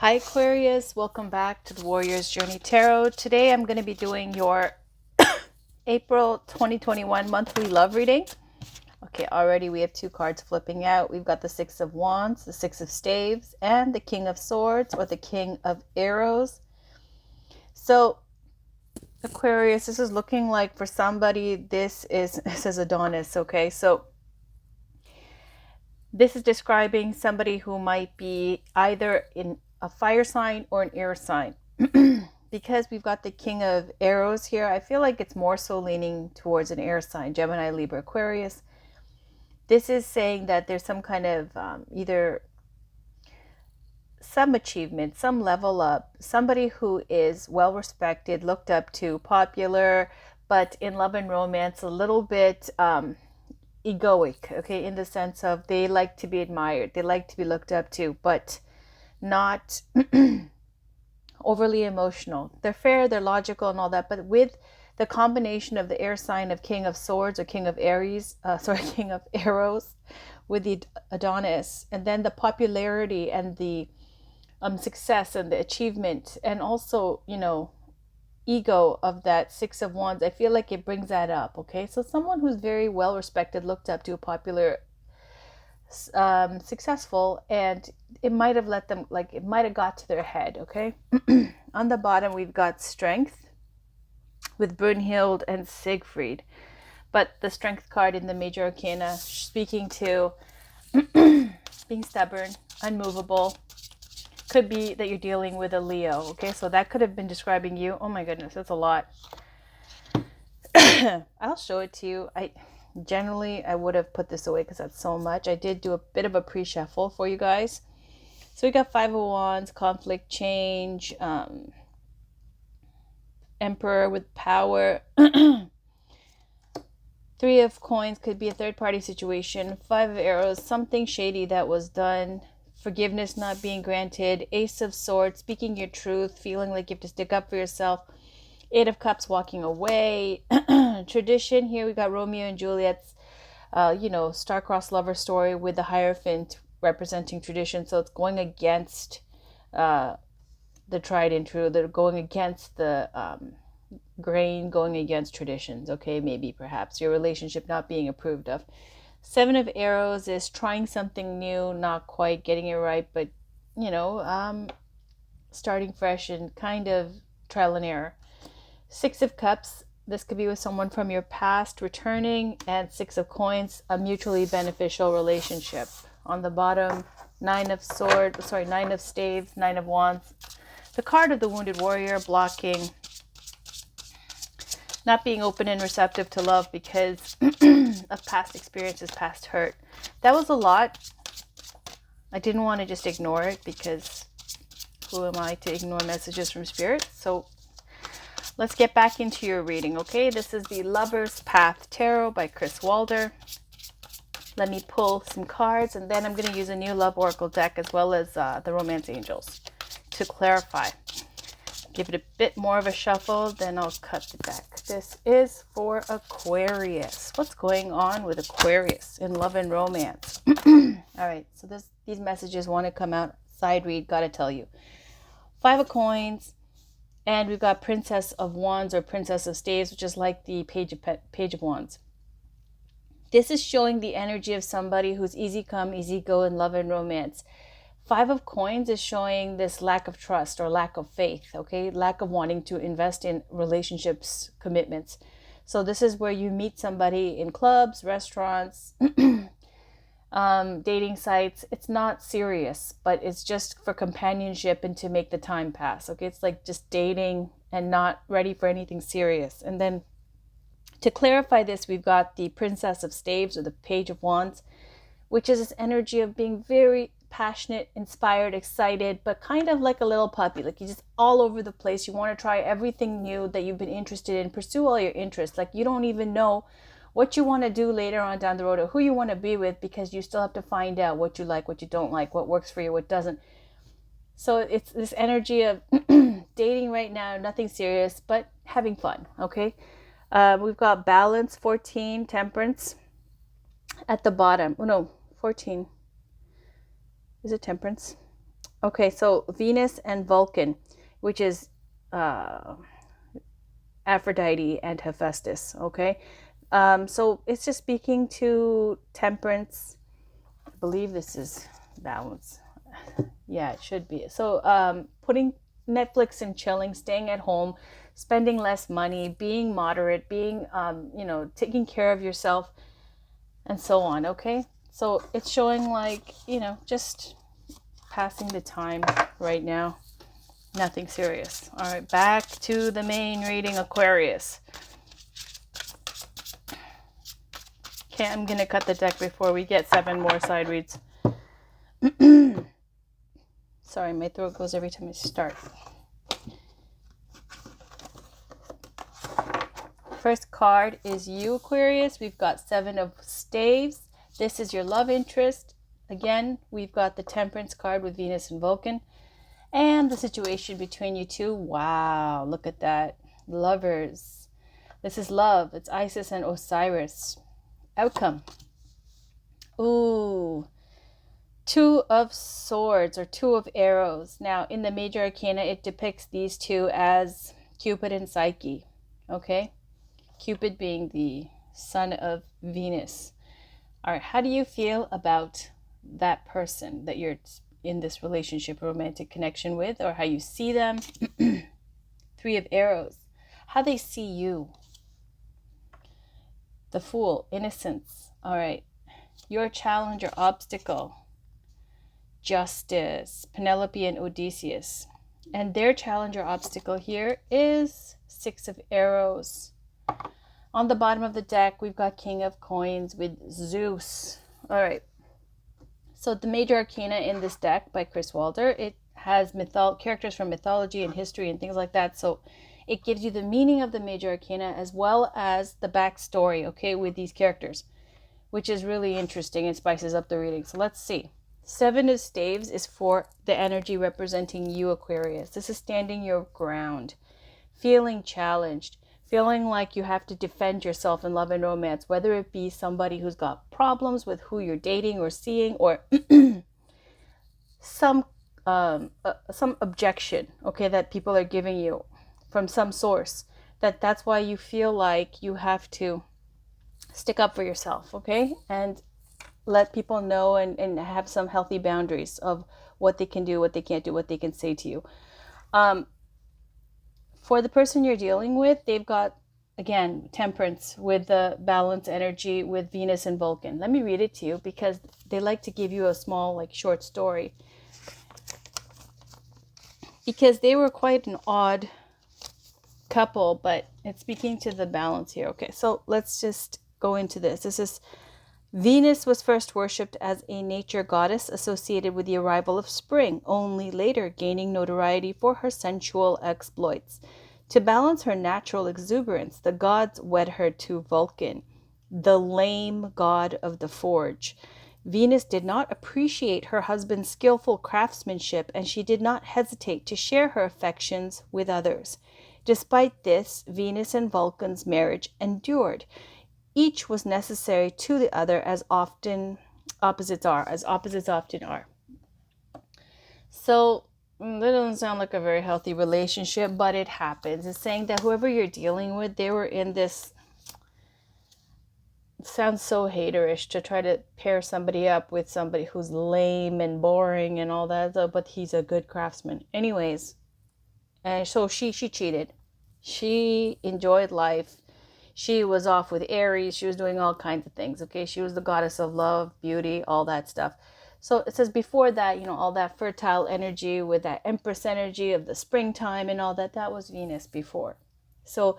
Hi Aquarius, welcome back to the Warrior's Journey Tarot. Today I'm going to be doing your April 2021 monthly love reading. Okay, already we have two cards flipping out. We've got the Six of Wands, the Six of Staves, and the King of Swords or the King of Arrows. So Aquarius, this is looking like for somebody, this is Adonis, okay? So this is describing somebody who might be either in a fire sign or an air sign. Because we've got the King of Arrows here, I feel like it's more so leaning towards an air sign, Gemini, Libra, Aquarius. This is saying that there's some kind of either some achievement, some level up, somebody who is well respected, looked up to, popular, but in love and romance, a little bit egoic, okay, in the sense of they like to be admired, they like to be looked up to, but not overly emotional. They're fair, they're logical and all that, but with the combination of the air sign of King of Swords or King of Aries, King of Arrows with the Adonis, and then the popularity and the success and the achievement, and also, ego of that Six of Wands, I feel like it brings that up, okay? So someone who's very well respected, looked up to, popular, successful, and it might have let them, like, it might have got to their head, okay? On the bottom, we've got Strength with Brunhild and Siegfried. But the Strength card in the Major Arcana speaking to being stubborn, unmovable. Could be that you're dealing with a Leo, okay? So that could have been describing you. Oh my goodness, that's a lot. I'll show it to you. I would have put this away because that's so much. I did do a bit of a pre-shuffle for you guys. So we got Five of Wands, conflict, change, Emperor with power. Three of Coins could be a third-party situation. Five of Arrows, something shady that was done. Forgiveness not being granted. Ace of Swords, speaking your truth, feeling like you have to stick up for yourself. Eight of Cups, walking away. Tradition, here we got Romeo and Juliet's, star-crossed lover story with the Hierophant representing tradition. So it's going against the tried and true. They're going against the grain, going against traditions, okay? Maybe, perhaps, your relationship not being approved of. Seven of Arrows is trying something new, not quite getting it right, but, starting fresh and kind of trial and error. Six of Cups, this could be with someone from your past returning, and Six of Coins, a mutually beneficial relationship. On the bottom, Nine of Staves, Nine of Wands, the card of the Wounded Warrior, blocking, not being open and receptive to love because of past experiences, past hurt. That was a lot. I didn't want to just ignore it because who am I to ignore messages from Spirit? So let's get back into your reading, okay? This is the Lover's Path Tarot by Chris Walder. Let me pull some cards, and then I'm going to use a new Love Oracle deck as well as the Romance Angels to clarify. Give it a bit more of a shuffle, then I'll cut the deck. This is for Aquarius. What's going on with Aquarius in love and romance? All right, so these messages want to come out. Side read, gotta tell you. Five of Coins, and we've got Princess of Wands or Princess of Staves, which is like the Page of Wands. This is showing the energy of somebody who's easy come, easy go in love and romance. Five of Coins is showing this lack of trust or lack of faith, okay? Lack of wanting to invest in relationships, commitments. So this is where you meet somebody in clubs, restaurants, dating sites. It's not serious, but it's just for companionship and to make the time pass, okay? It's like just dating and not ready for anything serious. And then to clarify this, we've got the Princess of Staves or the Page of Wands, which is this energy of being very passionate, inspired, excited, but kind of like a little puppy. Like you're just all over the place. You want to try everything new that you've been interested in, pursue all your interests. Like you don't even know what you want to do later on down the road or who you want to be with because you still have to find out what you like, what you don't like, what works for you, what doesn't. So it's this energy of dating right now, nothing serious, but having fun, okay? We've got Balance, 14, Temperance at the bottom. Oh no, 14. Is it Temperance? Okay, so Venus and Vulcan, which is Aphrodite and Hephaestus. Okay, so it's just speaking to temperance. I believe this is balance. Yeah, it should be. So putting Netflix and chilling, staying at home, spending less money, being moderate, being taking care of yourself, and so on. Okay, so it's showing like just passing the time right now. Nothing serious. All right, back to the main reading, Aquarius. Okay, I'm gonna cut the deck before we get 7 more side reads. Sorry, my throat goes every time I start. First card is you, Aquarius. We've got 7 of staves. This is your love interest. Again, we've got the Temperance card with Venus and Vulcan. And the situation between you two. Wow, look at that. Lovers. This is love. It's Isis and Osiris. Outcome. Ooh. 2 of swords or 2 of arrows. Now, in the major arcana, it depicts these two as Cupid and Psyche. Okay? Cupid being the son of Venus. All right, how do you feel about that person that you're in this relationship, romantic connection with, or how you see them? 3 of arrows. How they see you. The Fool, innocence. All right. Your challenge or obstacle. Justice, Penelope and Odysseus. And their challenge or obstacle here is 6 of arrows. On the bottom of the deck, we've got King of Coins with Zeus. All right. So the major arcana in this deck by Chris Walder, it has characters from mythology and history and things like that. So it gives you the meaning of the major arcana as well as the backstory, okay, with these characters, which is really interesting and spices up the reading. So let's see. 7 of staves is for the energy representing you, Aquarius. This is standing your ground, feeling challenged, feeling like you have to defend yourself in love and romance, whether it be somebody who's got problems with who you're dating or seeing, or some objection, okay, that people are giving you from some source. That's why you feel like you have to stick up for yourself, okay, and let people know and have some healthy boundaries of what they can do, what they can't do, what they can say to you. For the person you're dealing with, they've got, again, temperance with the balance energy with Venus and Vulcan. Let me read it to you because they like to give you a small, like, short story. Because they were quite an odd couple, but it's speaking to the balance here. Okay, so let's just go into this. This is Venus was first worshipped as a nature goddess associated with the arrival of spring, only later gaining notoriety for her sensual exploits. To balance her natural exuberance, the gods wed her to Vulcan, the lame god of the forge. Venus did not appreciate her husband's skillful craftsmanship, and she did not hesitate to share her affections with others. Despite this, Venus and Vulcan's marriage endured. Each was necessary to the other as opposites often are. So that doesn't sound like a very healthy relationship, but it happens. It's saying that whoever you're dealing with, they were in this, it sounds so haterish to try to pair somebody up with somebody who's lame and boring and all that, but he's a good craftsman. Anyways, and so she cheated. She enjoyed life. She was off with Aries. She was doing all kinds of things, okay? She was the goddess of love, beauty, all that stuff. So it says before that, all that fertile energy with that Empress energy of the springtime and all that, that was Venus before. So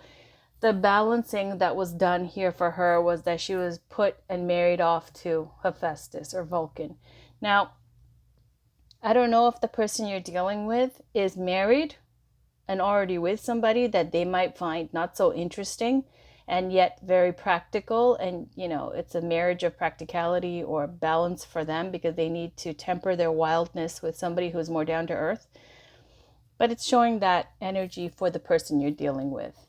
the balancing that was done here for her was that she was put and married off to Hephaestus or Vulcan. Now, I don't know if the person you're dealing with is married and already with somebody that they might find not so interesting and yet very practical, and it's a marriage of practicality or balance for them because they need to temper their wildness with somebody who's more down to earth. But it's showing that energy for the person you're dealing with.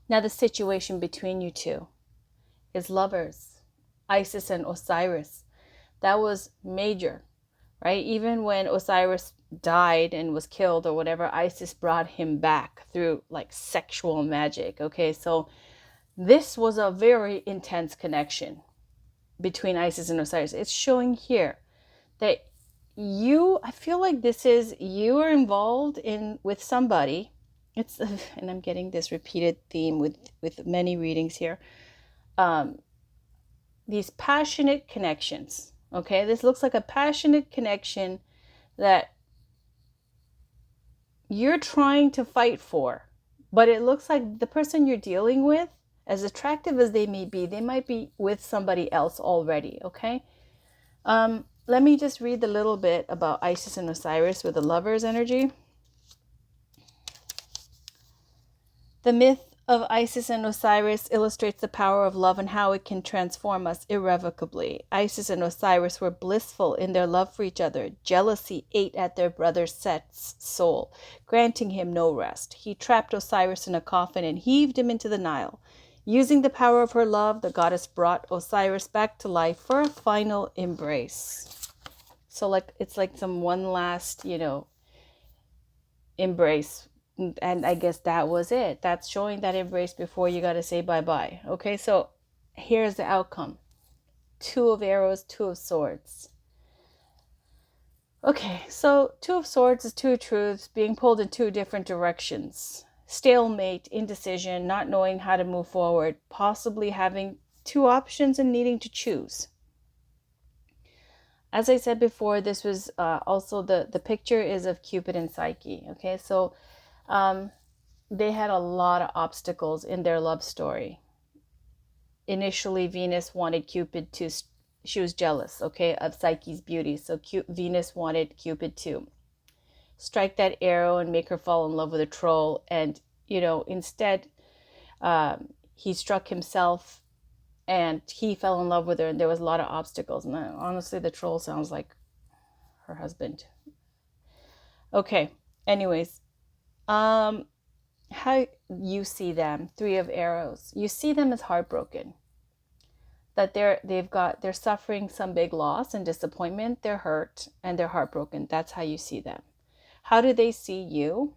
Now the situation between you two is lovers, Isis and Osiris. That was major. right? Even when Osiris died and was killed or whatever, Isis brought him back through like sexual magic. Okay, so this was a very intense connection between Isis and Osiris. It's showing here that I feel like this is, you are involved in with somebody. It's and I'm getting this repeated theme with many readings here. Um, these passionate connections. Okay, this looks like a passionate connection that you're trying to fight for, but it looks like the person you're dealing with, as attractive as they may be, they might be with somebody else already. Okay. Let me just read a little bit about Isis and Osiris with the Lover's energy. The myth of Isis and Osiris illustrates the power of love and how it can transform us irrevocably. Isis and Osiris were blissful in their love for each other. Jealousy ate at their brother Set's soul, granting him no rest. He trapped Osiris in a coffin and heaved him into the Nile. Using the power of her love, the goddess brought Osiris back to life for a final embrace. So like it's like some one last, embrace. And I guess that was it. That's showing that embrace before you got to say bye-bye. Okay, so here's the outcome. 2 of arrows, 2 of swords. Okay, so 2 of swords is 2 truths being pulled in 2 different directions. Stalemate, indecision, not knowing how to move forward, possibly having 2 options and needing to choose. As I said before, this was also the picture is of Cupid and Psyche. Okay, so they had a lot of obstacles in their love story. Initially, Venus wanted Cupid to, she was jealous, okay, of Psyche's beauty. So Venus wanted Cupid to strike that arrow and make her fall in love with a troll. And, instead, he struck himself and he fell in love with her. And there was a lot of obstacles. And honestly, the troll sounds like her husband. Okay, anyways. How you see them, 3 of arrows, you see them as heartbroken, that they're suffering some big loss and disappointment, they're hurt and they're heartbroken. That's how you see them. How do they see you?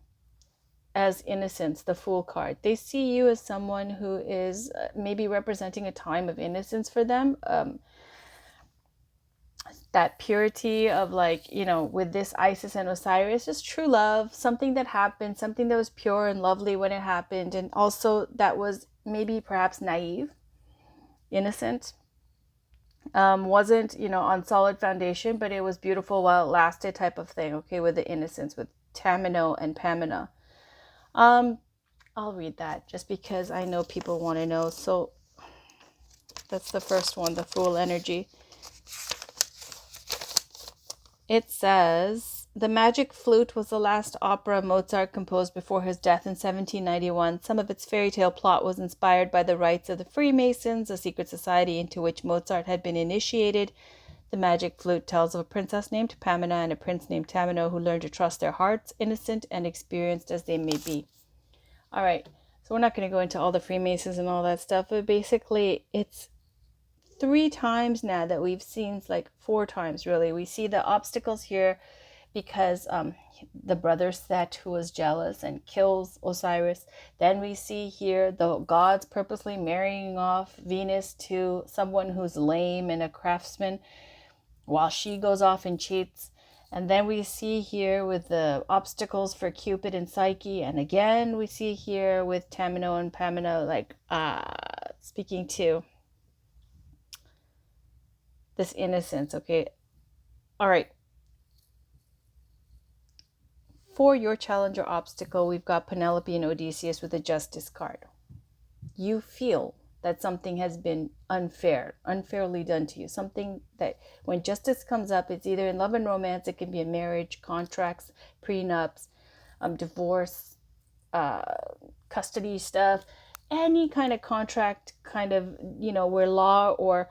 As innocence, the Fool card. They see you as someone who is maybe representing a time of innocence for them. That purity of with this Isis and Osiris, just true love, something that happened, something that was pure and lovely when it happened, and also that was maybe perhaps naive, innocent, wasn't on solid foundation, but it was beautiful while it lasted, type of thing. Okay, with the innocence, with Tamino and Pamina. I'll read that just because I know people want to know. So that's the first one, the Fool energy. It says, the Magic Flute was the last opera Mozart composed before his death in 1791. Some of its fairy tale plot was inspired by the rites of the Freemasons, a secret society into which Mozart had been initiated. The Magic Flute tells of a princess named Pamina and a prince named Tamino who learned to trust their hearts, innocent and experienced as they may be. All right, so we're not going to go into all the Freemasons and all that stuff, but basically it's 3 times now that we've seen, like 4 times really, we see the obstacles here because the brother Set, who was jealous and kills Osiris. Then we see here the gods purposely marrying off Venus to someone who's lame and a craftsman while she goes off and cheats. And then we see here with the obstacles for Cupid and Psyche. And again, we see here with Tamino and Pamina, speaking to this innocence. Okay. All right. For your challenge or obstacle, we've got Penelope and Odysseus with the Justice card. You feel that something has been unfairly done to you. Something that when justice comes up, it's either in love and romance, it can be a marriage, contracts, prenups, divorce, custody stuff, any kind of contract, where law or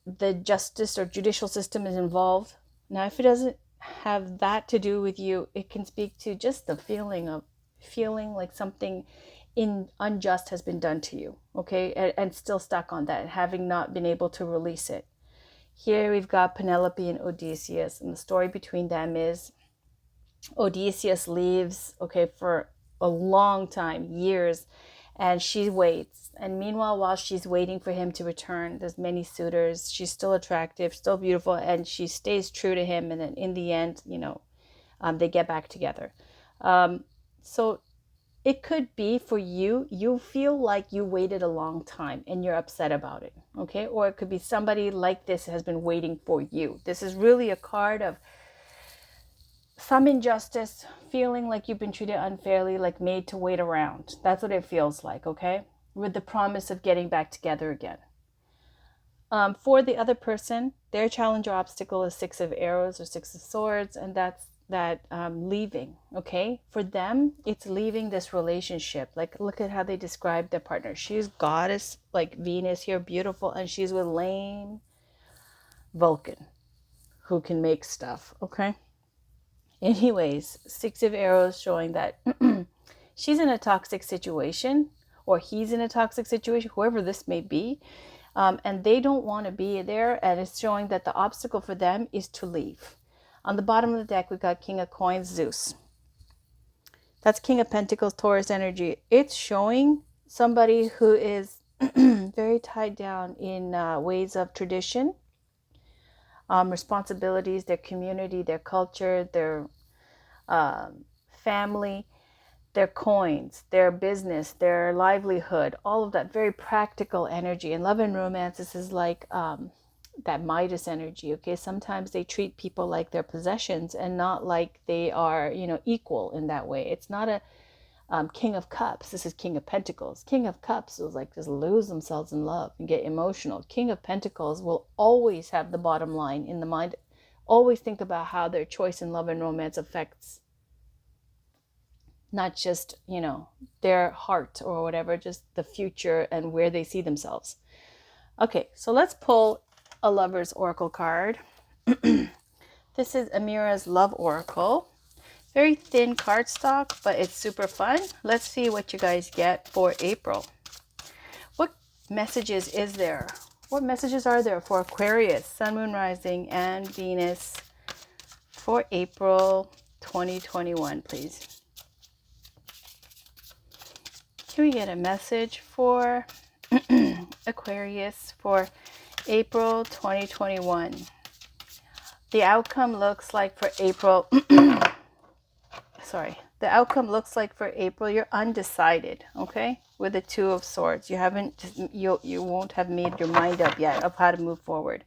the justice or judicial system is involved. Now, if it doesn't have that to do with you, it can speak to just the feeling like something unjust has been done to you, okay, and still stuck on that, having not been able to release it. Here we've got Penelope and Odysseus, and the story between them is Odysseus leaves, okay, for a long time, years, and she waits. And meanwhile, while she's waiting for him to return, there's many suitors. She's still attractive, still beautiful, and she stays true to him. And then in the end, they get back together. So it could be for you, you feel like you waited a long time and you're upset about it, okay? Or it could be somebody like this has been waiting for you. This is really a card of some injustice, feeling like you've been treated unfairly, like made to wait around. That's what it feels like, okay? With the promise of getting back together again. For the other person, their challenge or obstacle is 6 of Arrows or 6 of Swords, and that's leaving, okay? For them, it's leaving this relationship. Like, look at how they describe their partner. She's goddess, like Venus here, beautiful, and she's with lame Vulcan, who can make stuff, okay? Anyways, 6 of Arrows showing that she's in a toxic situation, or he's in a toxic situation, whoever this may be, and they don't want to be there, and it's showing that the obstacle for them is to leave. On the bottom of the deck, we got King of Coins, Zeus. That's King of Pentacles, Taurus energy. It's showing somebody who is very tied down in ways of tradition, responsibilities, their community, their culture, their family, their coins, their business, their livelihood, all of that very practical energy. And love and romance, this is like that Midas energy, okay? Sometimes they treat people like their possessions and not like they are, equal in that way. It's not a King of Cups. This is King of Pentacles. King of Cups was like just lose themselves in love and get emotional. King of Pentacles will always have the bottom line in the mind. Always think about how their choice in love and romance affects not just, their heart or whatever, just the future and where they see themselves. Okay, so let's pull a Lover's Oracle card. This is Amira's Love Oracle. Very thin cardstock, but it's super fun. Let's see what you guys get for April. What messages is there? What messages are there for Aquarius, Sun, Moon, Rising, and Venus for April 2021, please? Can we get a message for Aquarius for April 2021? The outcome looks like for April... The outcome looks like for April, you're undecided, okay? With the 2 of Swords. You won't have made your mind up yet of how to move forward.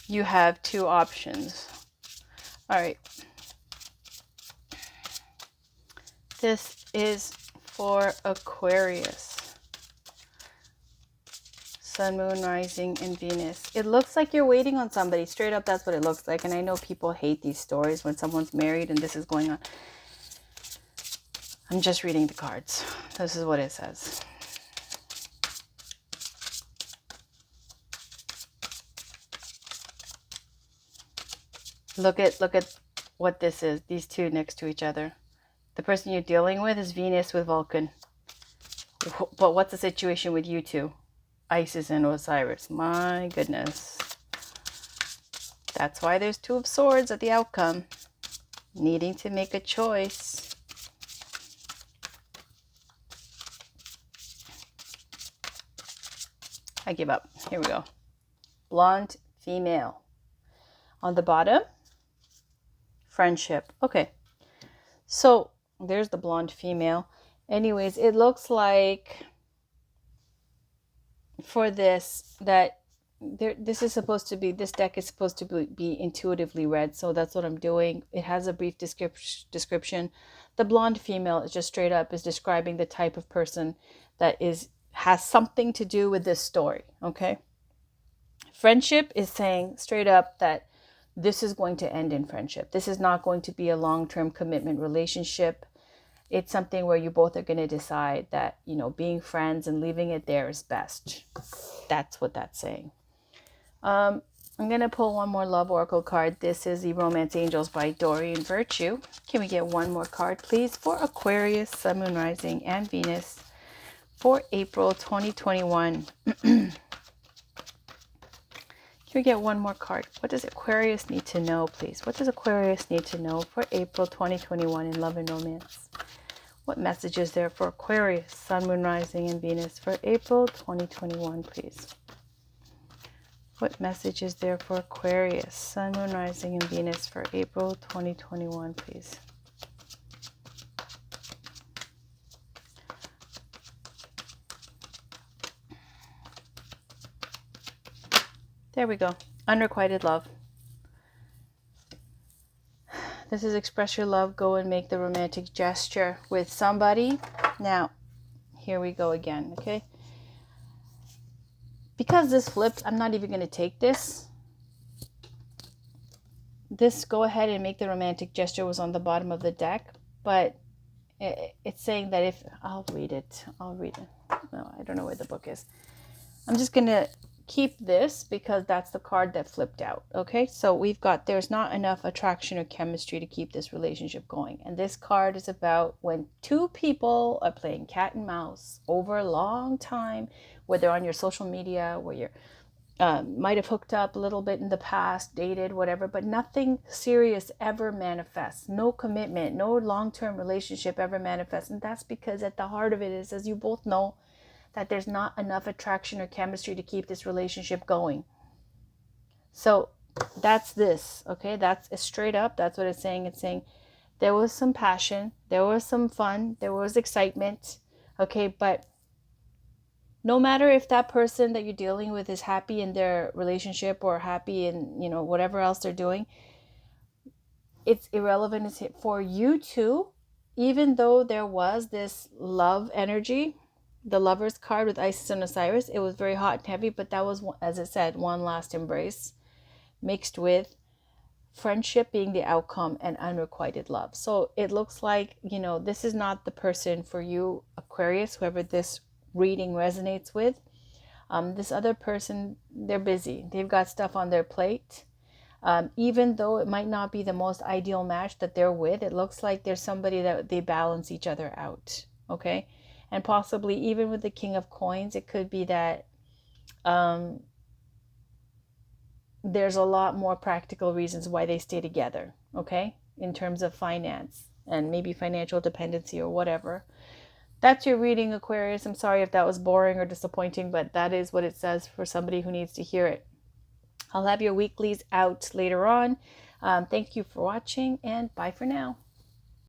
You have 2 options. All right. This is for Aquarius. Sun, Moon, Rising, and Venus. It looks like you're waiting on somebody. Straight up, that's what it looks like. And I know people hate these stories when someone's married and this is going on. I'm just reading the cards. This is what it says. Look at what this is. These 2 next to each other. The person you're dealing with is Venus with Vulcan. But what's the situation with you 2? Isis and Osiris. My goodness. That's why there's 2 of Swords at the outcome. Needing to make a choice. I give up. Here we go. Blonde female. On the bottom, friendship. Okay. So there's the blonde female. Anyways, it looks like for this that this is supposed to be, this deck is supposed to be intuitively read. So that's what I'm doing. It has a brief description. The blonde female is just straight up is describing the type of person that has something to do with this story, okay? Friendship is saying straight up that this is going to end in friendship. This is not going to be a long-term commitment relationship. It's something where you both are going to decide that, being friends and leaving it there is best. That's what that's saying. I'm going to pull one more Love Oracle card. This is the Romance Angels by Dorian Virtue. Can we get one more card, please, for Aquarius, Sun, Moon, Rising, and Venus for April 2021. Can we get one more card? What does Aquarius need to know, please? What does Aquarius need to know for April 2021 in love and romance? What message is there for Aquarius, Sun, Moon, Rising, and Venus for April 2021, please? What message is there for Aquarius, Sun, Moon, Rising, and Venus for April 2021, please? There we go. Unrequited love. This is express your love. Go and make the romantic gesture with somebody. Now, here we go again, okay? Because this flipped, I'm not even going to take this. This go ahead and make the romantic gesture was on the bottom of the deck. But it's saying that if... I'll read it. No, I don't know where the book is. I'm just going to keep this because that's the card that flipped out. Okay, so we've got there's not enough attraction or chemistry to keep this relationship going, and this card is about when two people are playing cat and mouse over a long time, whether on your social media, where you're might have hooked up a little bit in the past, dated, whatever, but nothing serious ever manifests. No commitment, no long-term relationship ever manifests, and that's because at the heart of it is, as you both know, that there's not enough attraction or chemistry to keep this relationship going. So that's this, okay? That's straight up. That's what it's saying. It's saying there was some passion, there was some fun, there was excitement, okay? But no matter if that person that you're dealing with is happy in their relationship or happy in, you know, whatever else they're doing, it's irrelevant. It's for you two, even though there was this love energy, the Lover's card with Isis and Osiris, it was very hot and heavy, but that was, as it said, one last embrace mixed with friendship being the outcome and unrequited love. So it looks like, you know, this is not the person for you, Aquarius, whoever this reading resonates with. This other person, they're busy. They've got stuff on their plate. Even though it might not be the most ideal match that they're with, it looks like there's somebody that they balance each other out, okay? And possibly even with the King of Coins, it could be that there's a lot more practical reasons why they stay together, okay? In terms of finance and maybe financial dependency or whatever. That's your reading, Aquarius. I'm sorry if that was boring or disappointing, but that is what it says for somebody who needs to hear it. I'll have your weeklies out later on. Thank you for watching, and bye for now.